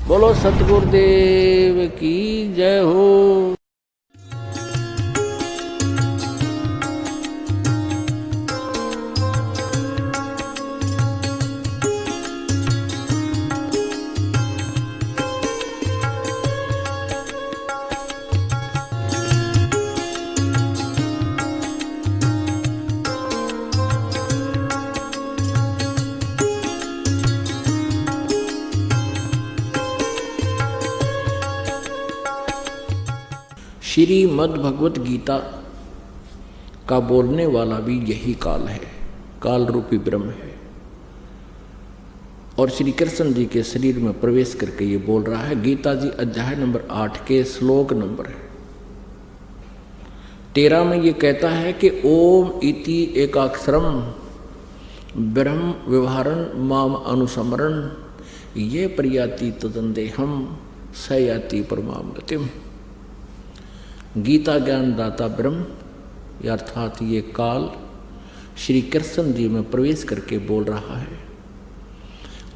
बोलो सतगुरुदेव की जय हो। श्रीमद् भगवत गीता का बोलने वाला भी यही काल है, काल रूपी ब्रह्म है। और श्री कृष्ण जी के शरीर में प्रवेश करके ये बोल रहा है। गीता जी अध्याय नंबर 8 के श्लोक नंबर 13 में ये कहता है कि ओम इति एकाक्षरम ब्रह्म व्यवहारन माम अनुसमरण ये प्रयाति तदंदेहम स याति परमाम गतिम। गीता ज्ञानदाता ब्रह्म अर्थात ये काल श्री कृष्ण जी में प्रवेश करके बोल रहा है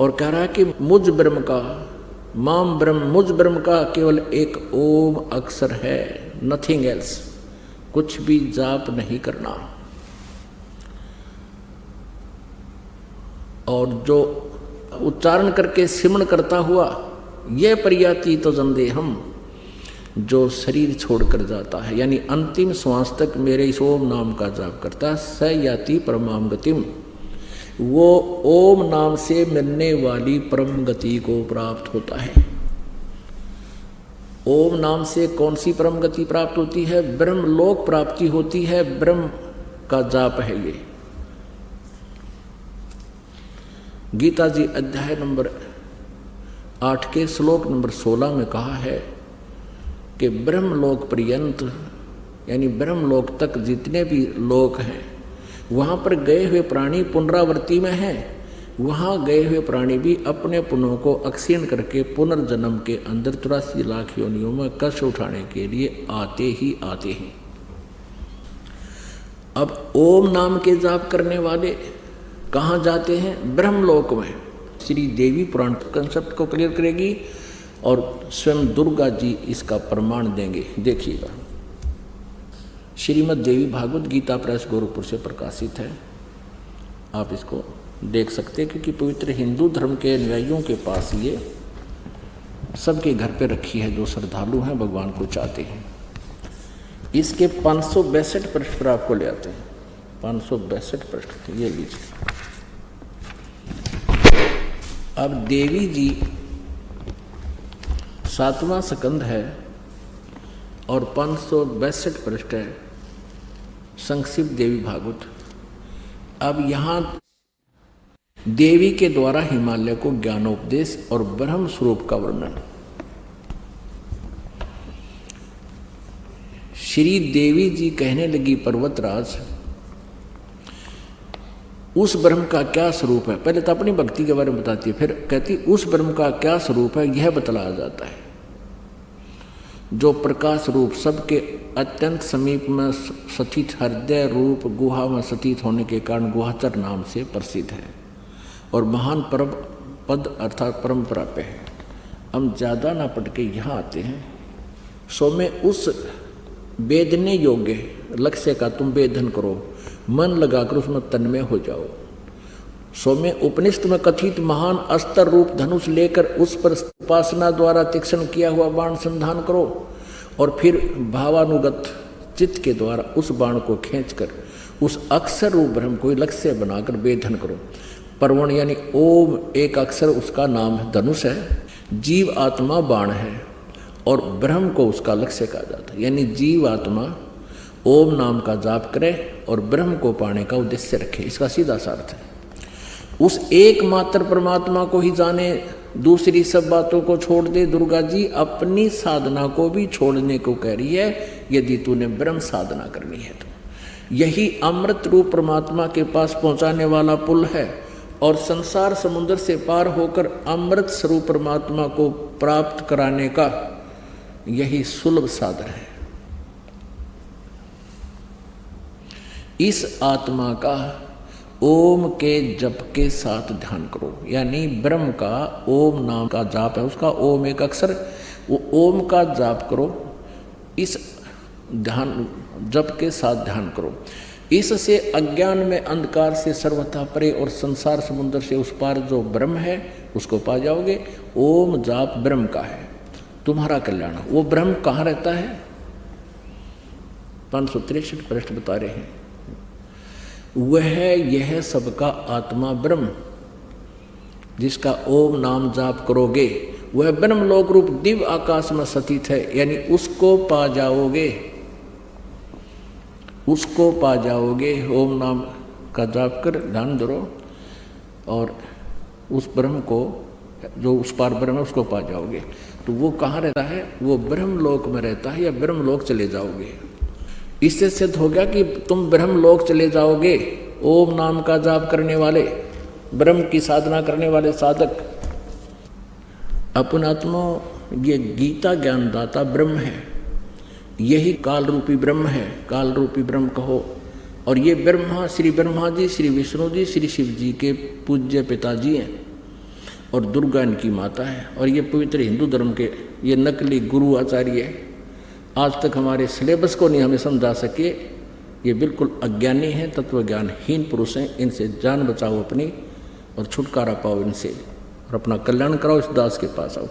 और कह रहा है कि मुझ ब्रह्म का, माम ब्रह्म, मुझ ब्रह्म का केवल एक ओम अक्षर है, नथिंग एल्स, कुछ भी जाप नहीं करना। और जो उच्चारण करके सिमरण करता हुआ ये प्रयाति तो जंदेहम, जो शरीर छोड़कर जाता है यानी अंतिम श्वास तक मेरे इस ओम नाम का जाप करता है, स याति परमाम गतिम, वो ओम नाम से मिलने वाली परम गति को प्राप्त होता है। ओम नाम से कौन सी परम गति प्राप्त होती है? ब्रह्म लोक प्राप्ति होती है, ब्रह्म का जाप है ये। गीता जी अध्याय नंबर 8 के श्लोक नंबर 16 में कहा है कि ब्रह्मलोक पर्यंत यानी ब्रह्मलोक तक जितने भी लोक हैं वहाँ पर गए हुए प्राणी पुनरावृत्ति में हैं। वहाँ गए हुए प्राणी भी अपने पुण्यों को अक्षीण करके पुनर्जन्म के अंदर 83 लाख योनियों में कष्ट उठाने के लिए आते ही आते हैं। अब ओम नाम के जाप करने वाले कहाँ जाते हैं? ब्रह्मलोक में। श्री देवी पुराण कंसेप्ट को क्लियर करेगी और स्वयं दुर्गा जी इसका प्रमाण देंगे। देखिएगा, श्रीमद् देवी भागवत गीता प्रेस गोरखपुर से प्रकाशित है, आप इसको देख सकते हैं क्योंककि पवित्र हिंदू धर्म के अनुयायियों के पास ये सबके घर पे रखी है जो श्रद्धालु हैं, भगवान को चाहते हैं। इसके 562 पृष्ठ पर आपको ले आते हैं, 562 पृष्ठ ये लीजिए। अब देवी जी 7वां स्कंद है और 562 पृष्ठ है संक्षिप्त देवी भागवत। अब यहाँ देवी के द्वारा हिमालय को ज्ञानोपदेश और ब्रह्म स्वरूप का वर्णन। श्री देवी जी कहने लगी, पर्वतराज उस ब्रह्म का क्या स्वरूप है? पहले तो अपनी भक्ति के बारे में बताती है, फिर कहती उस ब्रह्म का क्या स्वरूप है यह बतलाया जाता है, जो प्रकाश रूप सबके अत्यंत समीप में स्थित हृदय रूप गुहा में स्थित होने के कारण गुहाचर नाम से प्रसिद्ध है और महान परम पद अर्थात परंपरा पे है। हम ज़्यादा ना पढ़ के यहाँ आते हैं। सो में उस वेदने योग्य लक्ष्य का तुम वेदन करो, मन लगाकर उसमें तन्मय हो जाओ। सो में उपनिषद में कथित महान अस्त्र रूप धनुष लेकर उस पर उपासना द्वारा तीक्ष्ण किया हुआ बाण संधान करो और फिर भावानुगत चित्त के द्वारा उस बाण को खींचकर उस अक्षर रूप ब्रह्म को लक्ष्य बनाकर वेधन करो। परवण यानी ओम एक अक्षर उसका नाम है, धनुष है, जीव आत्मा बाण है और ब्रह्म को उसका लक्ष्य कहा जाता है। यानी जीव आत्मा ओम नाम का जाप करे और ब्रह्म को पाने का उद्देश्य रखे, इसका सीधा सा अर्थ है। उस एकमात्र परमात्मा को ही जाने, दूसरी सब बातों को छोड़ दे। दुर्गा जी अपनी साधना को भी छोड़ने को कह रही है यदि तूने ब्रह्म साधना करनी है तो। यही अमृत रूप परमात्मा के पास पहुंचाने वाला पुल है और संसार समुद्र से पार होकर अमृत स्वरूप परमात्मा को प्राप्त कराने का यही सुलभ साधन है। इस आत्मा का ओम के जप के साथ ध्यान करो, यानी ब्रह्म का ओम नाम का जाप है, उसका ओम एक अक्षर, वो ओम का जाप करो, इस ध्यान जप के साथ ध्यान करो। इससे अज्ञान में अंधकार से सर्वथा परे और संसार समुद्र से उस पार जो ब्रह्म है उसको पा जाओगे। ओम जाप ब्रह्म का है, तुम्हारा कल्याण। वो ब्रह्म कहाँ रहता है? 563 पृष्ठ बता रहे हैं। वह यह सबका आत्मा ब्रह्म, जिसका ओम नाम जाप करोगे वह ब्रह्म लोक रूप दिव्य आकाश में स्थित है, यानी उसको पा जाओगे, उसको पा जाओगे। ओम नाम का जाप कर ध्यान धरो और उस ब्रह्म को, जो उस पार ब्रह्म है, उसको पा जाओगे। तो वो कहाँ रहता है? वो ब्रह्म लोक में रहता है, या ब्रह्म लोक चले जाओगे। इससे सिद्ध हो गया कि तुम ब्रह्म लोक चले जाओगे। ओम नाम का जाप करने वाले, ब्रह्म की साधना करने वाले साधक। अपनात्मा ये गीता ज्ञानदाता ब्रह्म है, यही काल रूपी ब्रह्म है, काल रूपी ब्रह्म कहो। और ये ब्रह्मा, श्री ब्रह्मा जी, श्री विष्णु जी, श्री शिव जी के पूज्य पिताजी हैं, और दुर्गा इनकी माता है। और ये पवित्र हिंदू धर्म के ये नकली गुरु आचार्य है, आज तक हमारे सिलेबस को नहीं हमें समझा सके। ये बिल्कुल अज्ञानी हैं, तत्वज्ञानहीन पुरुष हैं। इनसे जान बचाओ अपनी और छुटकारा पाओ इनसे, और अपना कल्याण कराओ। इस दास के पास आओ।